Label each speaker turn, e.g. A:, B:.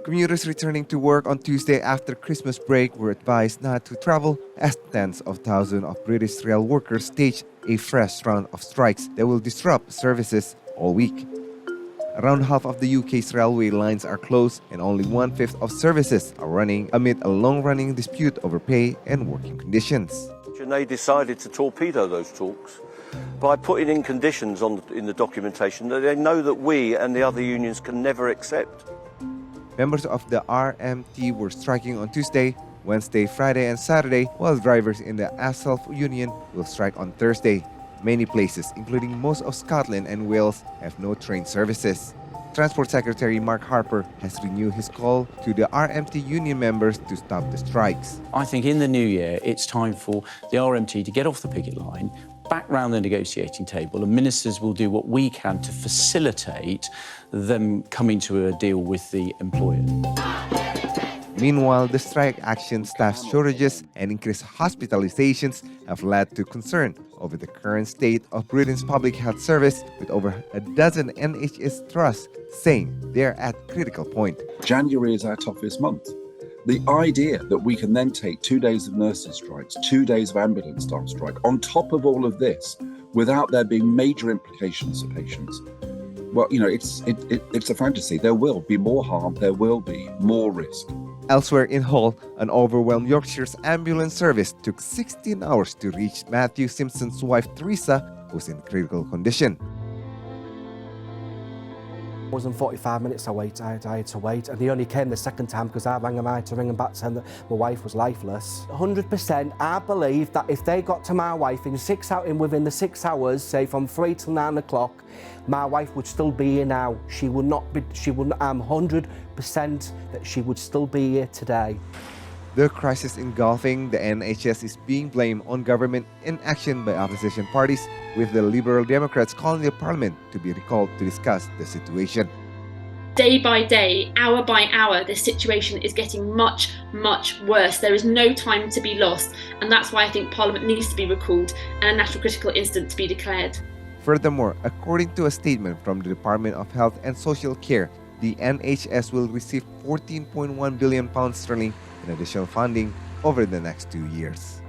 A: Commuters returning to work on Tuesday after Christmas break were advised not to travel as tens of thousands of British rail workers staged a fresh round of strikes that will disrupt services all week. Around half of the UK's railway lines are closed and only one-fifth of services are running amid a long-running dispute over pay and working conditions.
B: And they decided to torpedo those talks by putting in conditions in the documentation that they know that we and the other unions can never accept.
A: Members of the RMT were striking on Tuesday, Wednesday, Friday, and Saturday, while drivers in the ASALF union will strike on Thursday. Many places, including most of Scotland and Wales, have no train services. Transport Secretary Mark Harper has renewed his call to the RMT union members to stop the strikes.
C: I think in the new year, it's time for the RMT to get off the picket line, back round the negotiating table, and ministers will do what we can to facilitate them coming to a deal with the employer.
A: Meanwhile, the strike action, staff shortages, and increased hospitalizations have led to concern over the current state of Britain's public health service, with over a dozen NHS trusts saying they are at critical point.
D: January is our toughest month. The idea that we can then take 2 days of nurses' strikes, 2 days of ambulance staff strike, on top of all of this, without there being major implications for patients, well, it's a fantasy. There will be more harm, there will be more risk.
A: Elsewhere in Hull, an overwhelmed Yorkshire's ambulance service took 16 hours to reach Matthew Simpson's wife Teresa, who's in critical condition.
E: It wasn't 45 minutes I had to wait, and they only came the second time because I rang them. I had to ring them back saying that my wife was lifeless. 100%, I believe that if they got to my wife within the 6 hours, say from 3 till 9 o'clock, my wife would still be here now. I'm 100% that she would still be here today.
A: The crisis engulfing the NHS is being blamed on government inaction by opposition parties, with the Liberal Democrats calling the Parliament to be recalled to discuss the situation.
F: Day by day, hour by hour, this situation is getting much, much worse. There is no time to be lost, and that's why I think Parliament needs to be recalled and a national critical incident to be declared.
A: Furthermore, according to a statement from the Department of Health and Social Care, the NHS will receive £14.1 billion in additional funding over the next 2 years.